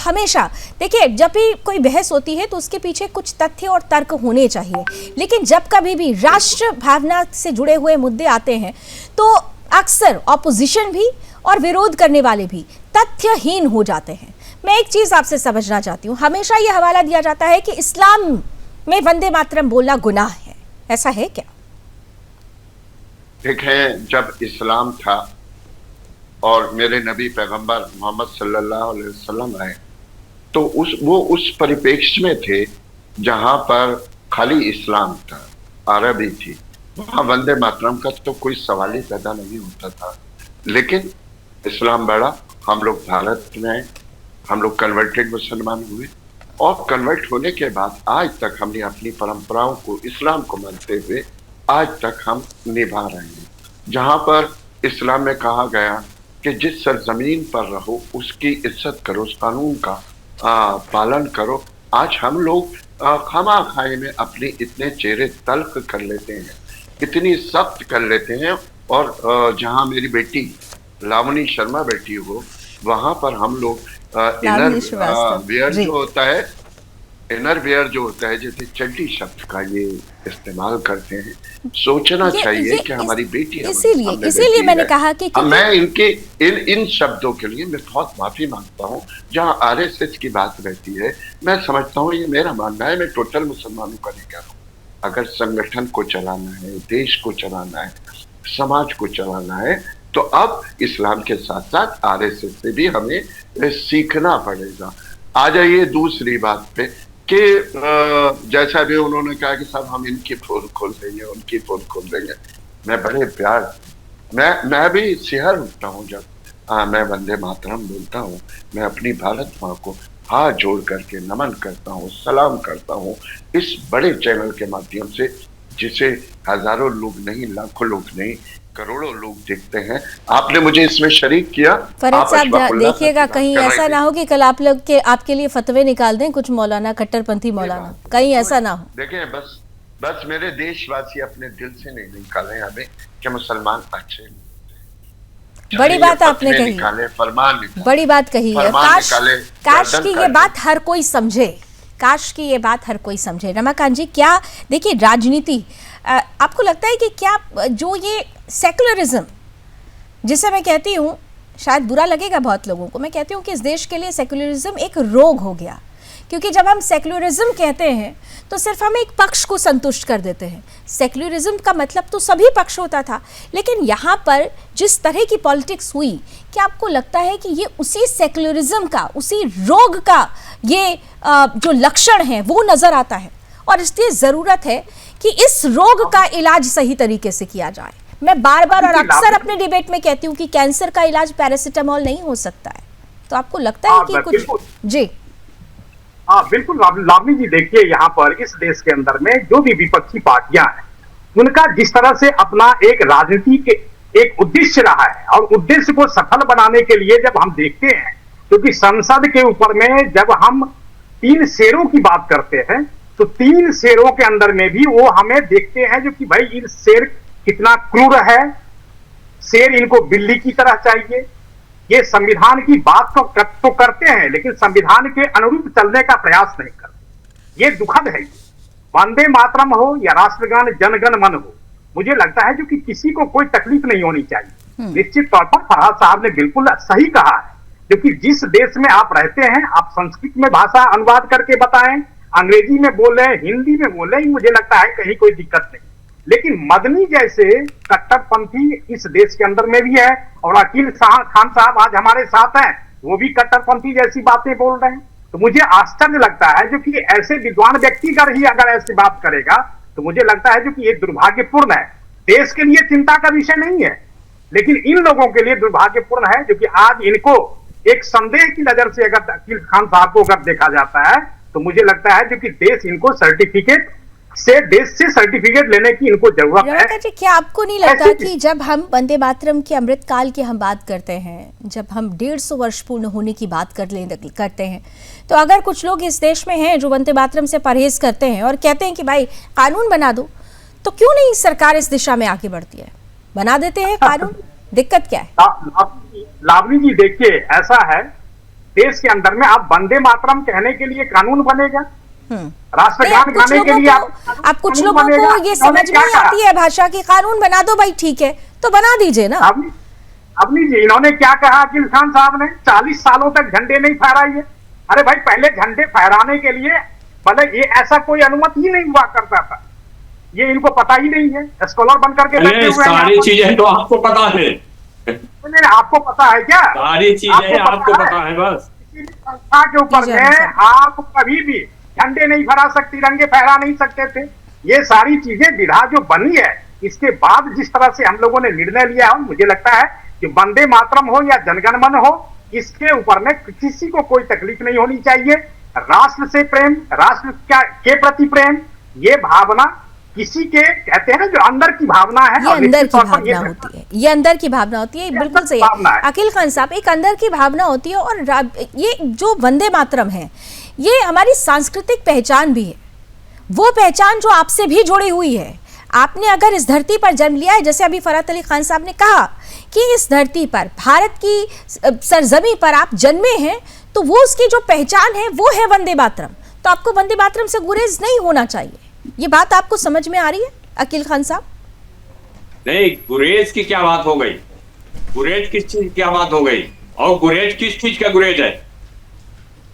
हमेशा देखिए, जब भी कोई बहस होती है तो उसके पीछे कुछ तथ्य और तर्क होने चाहिए, लेकिन जब कभी भी राष्ट्र भावना से जुड़े हुए मुद्दे आते हैं तो अक्सर ऑपोजिशन भी और विरोध करने वाले भी तथ्यहीन हो जाते हैं। मैं एक चीज आपसे समझना चाहती हूँ, हमेशा यह हवाला दिया जाता है कि इस्लाम में वंदे मातरम बोलना गुनाह है, ऐसा है क्या? देखें, जब इस्लाम था और मेरे नबी पैगंबर मोहम्मद सल्लल्लाहु अलैहि वसल्लम आए तो वो उस परिप्रेक्ष्य में थे जहां पर खाली इस्लाम था, अरबी थी, वहां वंदे मातरम का तो कोई सवाल ही पैदा नहीं होता था। लेकिन इस्लाम बढ़ा, हम लोग भारत में, हम लोग कन्वर्टेड मुसलमान हुए और कन्वर्ट होने के बाद आज तक हमने अपनी परंपराओं को, इस्लाम को मानते हुए आज तक हम निभा रहे हैं। जहां पर इस्लाम में कहा गया कि जिस सरजमीन पर रहो उसकी इज्जत करो, उस कानून का पालन करो। आज हम लोग खामा-खाई में अपने इतने चेहरे तल्ख कर लेते हैं, इतनी सख्त कर लेते हैं। और जहां मेरी बेटी लावनी शर्मा बैठी हो, वहां पर हम लोग लावनी श्रीवास्तव, वेयर जी। जो होता है, इनर वेयर जो होता है, जैसे चड्डी शब्द का ये इस्तेमाल करते हैं। सोचना चाहिए कि हमारी बेटी इसीलिए मैंने कहा कि मैं इनके इन शब्दों के लिए मैं बहुत माफी मांगता हूँ। जहाँ आरएसएस की बात रहती है, मैं समझता हूँ, ये मेरा मानना है, मैं टोटल मुसलमानों का नहीं कह रहा हूँ। अगर संगठन को चलाना है, देश को चलाना है, समाज को चलाना है, तो अब इस्लाम के साथ साथ आरएसएस से भी हमें सीखना पड़ेगा। आ जाइए दूसरी बात पे कि जैसा भी उन्होंने कहा कि सब हम इनकी पोल खोल देंगे, उनकी पोल खोल देंगे। मैं बड़े प्यार, मैं भी सिहर उठता हूँ जब मैं वंदे मातरम बोलता हूँ। मैं अपनी भारत माँ को हाथ जोड़ करके नमन करता हूँ, सलाम करता हूँ, इस बड़े चैनल के माध्यम से, जिसे हजारों लोग नहीं, लाखों लोग नहीं, करोड़ों लोग देखते हैं। आपने मुझे इसमें शरीक किया। फरहत साहब देखिएगा कहीं ऐसा ना हो कि कल आप लोग के आपके लिए फतवे निकाल दें कुछ मौलाना, कट्टरपंथी मौलाना, कहीं ऐसा ना हो। देखें, बस मेरे देशवासी अपने दिल से नहीं निकाले हमें कि मुसलमान अच्छे नहीं। बड़ी बात आपने कही, बड़ी बात कही है। काश की ये बात हर कोई समझे, काश की ये बात हर कोई समझे। रमाकांत जी, क्या देखिए राजनीति, आपको लगता है कि क्या जो ये सेकुलरिज्म जिसे मैं कहती हूँ, शायद बुरा लगेगा बहुत लोगों को, मैं कहती हूँ कि इस देश के लिए सेकुलरिज्म एक रोग हो गया। क्योंकि जब हम सेकुलरिज्म कहते हैं तो सिर्फ हम एक पक्ष को संतुष्ट कर देते हैं। सेकुलरिज्म का मतलब तो सभी पक्ष होता था, लेकिन यहाँ पर जिस तरह की पॉलिटिक्स हुई, क्या आपको लगता है कि ये उसी सेकुलरिज्म का, उसी रोग का ये जो लक्षण है वो नजर आता है? और इसलिए ज़रूरत है कि इस रोग का इलाज सही तरीके से किया जाए। मैं बार बार और अक्सर अपने डिबेट में कहती हूँ कि कैंसर का इलाज पैरासीटामोल नहीं हो सकता है। तो आपको लगता है कि कुछ जी? हाँ बिल्कुल लावनी जी, देखिए यहाँ पर इस देश के अंदर में जो भी विपक्षी पार्टियां हैं, उनका जिस तरह से अपना एक राजनीति के एक उद्देश्य रहा है, और उद्देश्य को सफल बनाने के लिए जब हम देखते हैं, क्योंकि संसद के ऊपर में जब हम 3 शेरों की बात करते हैं, तो 3 शेरों के अंदर में भी वो हमें देखते हैं जो कि भाई ये शेर कितना क्रूर है, शेर इनको बिल्ली की तरह चाहिए। ये संविधान की बात तो करते हैं, लेकिन संविधान के अनुरूप चलने का प्रयास नहीं करते। ये दुखद है। वंदे मातरम हो या राष्ट्रगान जनगण मन हो, मुझे लगता है जो कि किसी को कोई तकलीफ नहीं होनी चाहिए। निश्चित तौर पर फरहाद साहब ने बिल्कुल सही कहा है, क्योंकि जिस देश में आप रहते हैं, आप संस्कृत में भाषा अनुवाद करके बताएं, अंग्रेजी में बोल रहे हैं, हिंदी में बोल रहे हैं, मुझे लगता है कहीं कोई दिक्कत नहीं। लेकिन मदनी जैसे कट्टरपंथी इस देश के अंदर में भी है, और अकील खान साहब आज हमारे साथ हैं, वो भी कट्टरपंथी जैसी बातें बोल रहे हैं। तो मुझे आश्चर्य लगता है जो कि ऐसे विद्वान व्यक्ति अगर ऐसी बात करेगा, तो मुझे लगता है जो कि ये दुर्भाग्यपूर्ण है। देश के लिए चिंता का विषय नहीं है, लेकिन इन लोगों के लिए दुर्भाग्यपूर्ण है जो कि आज इनको एक संदेह की नजर से अगर अकील खान साहब को अगर देखा जाता है, तो मुझे लगता है जो कि देश इनको देश से सर्टिफिकेट लेने की इनको जरूरत है। जी, क्या आपको नहीं लगता कि जब हम वंदे मातरम के अमृत काल की हम बात करते हैं, जब हम 150 वर्ष पूर्ण होने की बात करते हैं, तो अगर कुछ लोग इस देश में हैं जो वंदे मातरम से परहेज करते हैं और कहते हैं कि भाई कानून बना दो, तो क्यों नहीं सरकार इस दिशा में आगे बढ़ती है? बना देते हैं कानून, दिक्कत क्या है? लावनी जी, देखिए ऐसा है, देश के अंदर में आप वंदे मातरम कहने के लिए कानून बनेगा, राष्ट्रगान गाने के लिए आप कुछ लोगों को ये समझ नहीं आती है भाषा की, कानून बना दो भाई, ठीक है तो बना दीजिए ना। अवनी जी, इन्होंने क्या कहा अकील खान साहब ने? 40 सालों तक झंडे नहीं फहराए। अरे भाई, पहले झंडे फहराने के लिए मतलब ये ऐसा कोई अनुमति ही नहीं हुआ करता था, ये इनको पता ही नहीं है। स्कॉलर बन करके बैठे हुए हैं। सारी चीजें तो आपको पता है। आपको पता है क्या? सारी चीजें आपको पता है। बस संस्था के ऊपर में आप कभी भी झंडे नहीं फहरा सकती, रंगे फहरा नहीं सकते थे। ये सारी चीजें विधा जो बनी है, इसके बाद जिस तरह से हम लोगों ने निर्णय लिया है, मुझे लगता है कि वंदे मातरम हो या जनगण मन हो, इसके ऊपर में किसी को कोई तकलीफ नहीं होनी चाहिए। राष्ट्र से प्रेम, राष्ट्र के प्रति प्रेम, ये भावना किसी के कहते हैं ना जो अंदर की भावना है, ये अंदर की भावना होती है, ये अंदर की भावना होती है, बिल्कुल सही है अकील खान साहब, एक अंदर की भावना होती है। और ये जो वंदे मातरम है, ये हमारी सांस्कृतिक पहचान भी है, वो पहचान जो आपसे भी जुड़ी हुई है, आपने अगर इस धरती पर जन्म लिया है, जैसे अभी फरहत अली खान साहब ने कहा कि इस धरती पर, भारत की सरजमी पर आप जन्मे हैं, तो वो उसकी जो पहचान है वो है वंदे मातरम। तो आपको वंदे मातरम से गुरेज नहीं होना चाहिए। ये बात आपको समझ में आ रही है अकील खान साहब? नहीं, गुरेज की क्या बात हो गई? गुरेज किस चीज की क्या बात हो गई? और गुरेज किस चीज का गुरेज है?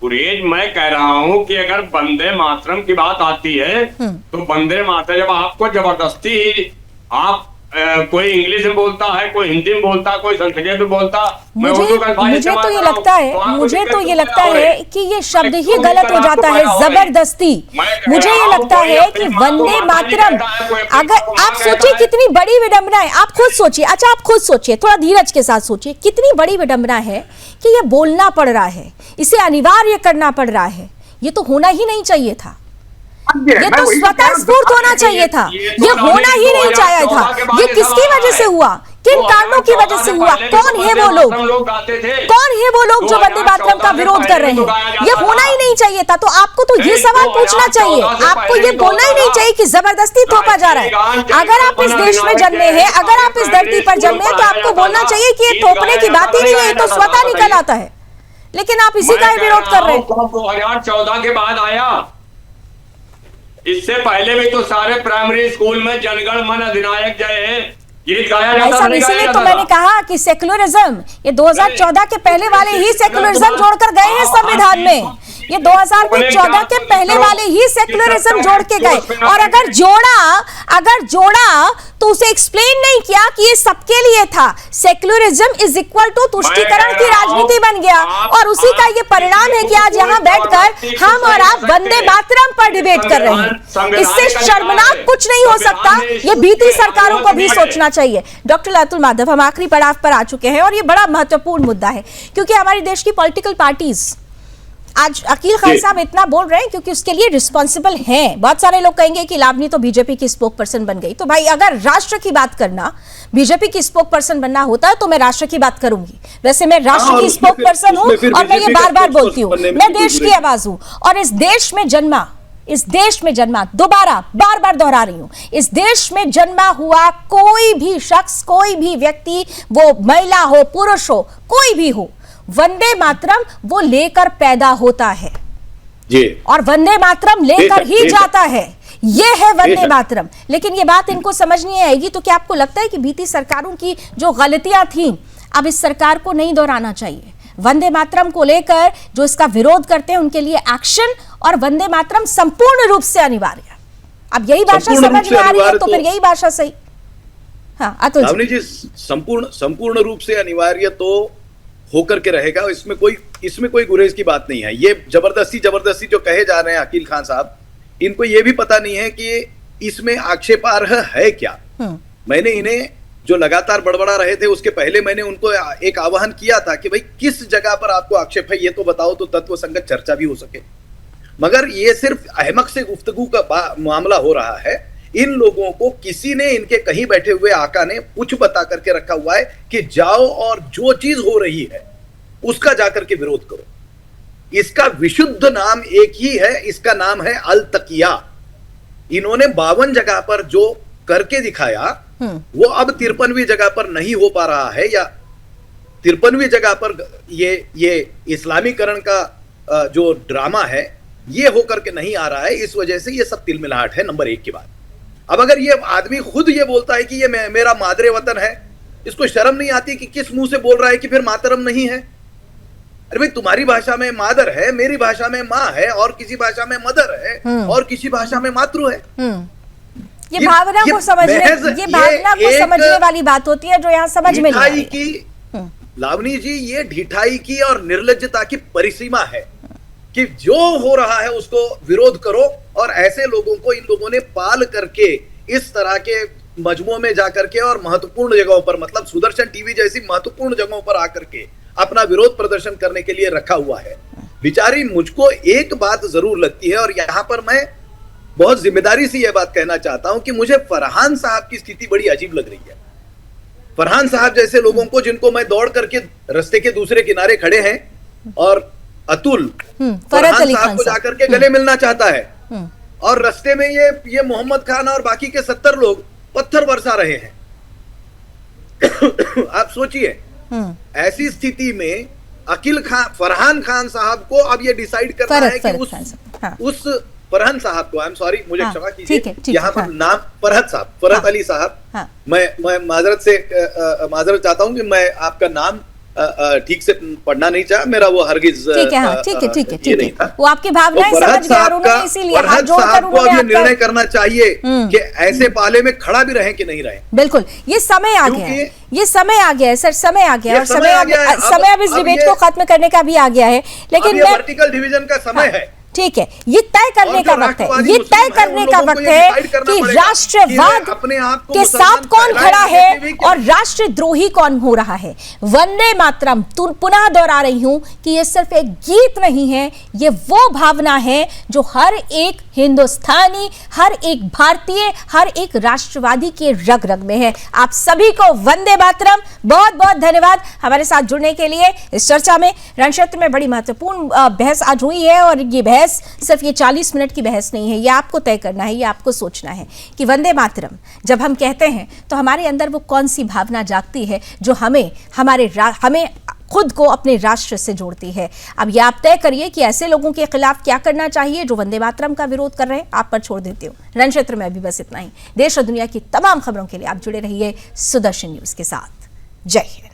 गुरेज मैं कह रहा हूं कि अगर वंदे मातरम की बात आती है तो वंदे मातरम जब आपको जबरदस्ती आप कोई इंग्लिश में बोलता है, कोई हिंदी में बोलता है, कोई संस्कृत में बोलता, मुझे तो ये लगता है कि ये शब्द ही गलत हो जाता है, जबरदस्ती। मुझे ये लगता है कि वंदे मातरम, अगर आप सोचिए कितनी बड़ी विडंबना है, आप खुद सोचिए, अच्छा आप खुद सोचिए, थोड़ा धीरज के साथ सोचिए, कितनी बड़ी विडंबना है कि ये बोलना पड़ रहा है, इसे अनिवार्य करना पड़ रहा है। ये तो होना ही नहीं चाहिए था, ये तो स्वतः स्फूर्त होना चाहिए था, ये होना ही नहीं चाहिए था। ये किसकी वजह से हुआ, किन कारणों की वजह से हुआ? कौन है वो लोग, कौन है वो लोग जो वंदे मातरम का विरोध कर रहे हैं? ये होना ही नहीं चाहिए था। तो आपको तो ये सवाल पूछना चाहिए, आपको ये बोलना ही नहीं चाहिए कि जबरदस्ती थोपा जा रहा है। अगर आप इस देश में जन्मे हैं, अगर आप इस धरती पर जन्मे हैं, तो आपको बोलना चाहिए कि ये थोपने की बात ही नहीं है, ये तो स्वतः निकल आता है। लेकिन आप इसी का विरोध कर रहे हैं। 2014 के बाद आया, इससे पहले भी तो सारे प्राइमरी स्कूल में जनगण मन अधिनायक जय है गीत गाया जाता था। इसीलिए तो मैंने कहा कि सेक्युलरिज्म, ये 2014 के पहले वाले ही सेक्युलरिज्म जोड़कर गए हैं संविधान में। ये 2014 के पहले वाले ही सेक्युलरिज्म जोड़ के गए। और अगर जोड़ा तो उसे एक्सप्लेन नहीं किया कि ये सबके लिए था। सेक्युलरिज्म इज इक्वल टू तुष्टीकरण की राजनीति बन गया, और उसी का ये परिणाम है कि आज यहाँ बैठकर हम और आप वंदे मातरम पर डिबेट कर रहे हैं। इससे शर्मनाक कुछ नहीं हो सकता। ये बीती सरकारों को भी सोचना चाहिए। डॉक्टर अतुल माधव, हम आखिरी पड़ाव पर आ चुके हैं और ये बड़ा महत्वपूर्ण मुद्दा है, क्योंकि हमारे देश की पॉलिटिकल पार्टीज, आज अकील खान साहब इतना बोल रहे हैं क्योंकि उसके लिए रिस्पॉन्सिबल हैं। बहुत सारे लोग कहेंगे कि लावनी तो बीजेपी की स्पोक पर्सन बन गई। तो भाई, अगर राष्ट्र की बात करना, बीजेपी की स्पोक पर्सन बनना होता है तो मैं राष्ट्र की बात करूंगी। वैसे मैं राष्ट्र की स्पोक पर्सन हूं और मैं ये बार बार बोलती हूँ, मैं देश की आवाज हूं और इस देश में जन्मा, दोबारा बार बार दोहरा रही हूं, इस देश में जन्मा हुआ कोई भी शख्स, कोई भी व्यक्ति, वो महिला हो, पुरुष हो, कोई भी हो, वंदे मातरम वो लेकर पैदा होता है जी, और वंदे मातरम लेकर ही जाता है। ये है वंदे मातरम। लेकिन ये बात इनको समझ नहीं आएगी। तो क्या आपको लगता है कि बीती सरकारों की जो गलतियां थी, अब इस सरकार को नहीं दोहराना चाहिए? वंदे मातरम को लेकर जो इसका विरोध करते हैं उनके लिए एक्शन, और वंदे मातरम संपूर्ण रूप से अनिवार्य। अब यही भाषा समझ में आ रही है तो फिर यही भाषा सही। हाँ अतुल जी, संपूर्ण रूप से अनिवार्य तो होकर के रहेगा। इसमें कोई गुरेज की बात नहीं है। ये जबरदस्ती जो कहे जा रहे हैं अकील खान साहब, इनको ये भी पता नहीं है कि इसमें आक्षेपार्ह है क्या। मैंने इन्हें जो लगातार बड़बड़ा रहे थे, उसके पहले मैंने उनको एक आह्वान किया था कि भाई किस जगह पर आपको आक्षेप है ये तो बताओ, तो तत्व संगत चर्चा भी हो सके। मगर ये सिर्फ अहमक से गुफ्तगू का मामला हो रहा है। इन लोगों को किसी ने, इनके कहीं बैठे हुए आका ने कुछ बता करके रखा हुआ है कि जाओ और जो चीज हो रही है उसका जाकर के विरोध करो। इसका विशुद्ध नाम एक ही है, इसका नाम है अल तकिया। इन्होंने 52 जगह पर जो करके दिखाया वो अब 53वीं जगह पर नहीं हो पा रहा है, या 53वीं जगह पर ये इस्लामीकरण का जो ड्रामा है ये होकर के नहीं आ रहा है। इस वजह से ये सब तिलमिलाहट है, नंबर 1 की बात। अब अगर ये आदमी खुद ये बोलता है कि ये मेरा मादरे वतन है, इसको शर्म नहीं आती कि किस मुंह से बोल रहा है कि फिर मातरम नहीं है? अरे भाई, तुम्हारी भाषा में मादर है, मेरी भाषा में माँ है, और किसी भाषा में मदर है, और किसी भाषा में मातृ है। ये भावना को समझने वाली बात होती है जो यहाँ समझ में नहीं आ रही। लावनी जी, ये ढिठाई की और निर्लज्जता की परिसीमा है कि जो हो रहा है उसको विरोध करो, और ऐसे लोगों को इन लोगों ने पाल करके इस तरह के मजमुओं में जाकर के और महत्वपूर्ण जगहों पर, मतलब सुदर्शन टीवी जैसी महत्वपूर्ण जगहों पर आकर के अपना विरोध प्रदर्शन करने के लिए रखा हुआ है। बिचारी, मुझको एक बात जरूर लगती है, और यहां पर मैं बहुत जिम्मेदारी से यह बात कहना चाहता हूं कि मुझे फरहान साहब की स्थिति बड़ी अजीब लग रही है। फरहान साहब जैसे लोगों को, जिनको मैं दौड़ करके रास्ते के दूसरे किनारे खड़े हैं, और अतुल फरहान साहब को जाकर के गले मिलना चाहता है, और रास्ते में ये मोहम्मद खान और बाकी के 70 लोग पत्थर बरसा रहे हैं। आप सोचिए, ऐसी स्थिति में अकील खान, फरहान खान साहब को अब ये डिसाइड करना है कि उस फरहान साहब को, आई एम सॉरी, मुझे क्षमा कीजिए, यहाँ पर नाम फरहत अली साहब, मैं माजरत चाहता हूँ कि मैं आपका नाम ठीक से पढ़ना नहीं चाहा, मेरा वो हरगिज ठीक है, वो आपकी भावनाएं समझ गया उन्होंने, इसीलिए हाथ जोड़कर उन्होंने अब ये निर्णय करना चाहिए कि ऐसे पाले में खड़ा भी रहे कि नहीं रहे। बिल्कुल, ये समय आ गया है, ये समय आ गया है सर, समय आ गया है, और समय अब इस डिबेट को खत्म करने का भी आ गया है। लेकिन वर्टिकल डिवीजन का समय है, ठीक है, ये तय करने का वक्त है, ये तय करने का वक्त है कि राष्ट्रवाद के साथ कौन खड़ा है और राष्ट्रद्रोही कौन हो रहा है। वंदे मातरम, पुनः दोहरा रही हूं कि ये सिर्फ एक गीत नहीं है, ये वो भावना है जो हर एक हिंदुस्तानी, हर एक भारतीय, हर एक राष्ट्रवादी के रग रग में है। आप सभी को वंदे मातरम, बहुत बहुत धन्यवाद हमारे साथ जुड़ने के लिए। इस चर्चा में रण क्षेत्र में बड़ी महत्वपूर्ण बहस आज हुई है, और ये बहस सिर्फ ये 40 मिनट की बहस नहीं है, ये आपको तय करना है, ये आपको सोचना है कि वंदे मातरम जब हम कहते हैं तो हमारे अंदर वो कौन सी भावना जागती है जो हमें खुद को अपने राष्ट्र से जोड़ती है। अब ये आप तय करिए कि ऐसे लोगों के खिलाफ क्या करना चाहिए जो वंदे मातरम का विरोध कर रहे हैं। आप पर छोड़ देती हूँ। रण क्षेत्र में अभी बस इतना ही। देश और दुनिया की तमाम खबरों के लिए आप जुड़े रहिए सुदर्शन न्यूज के साथ। जय हिंद।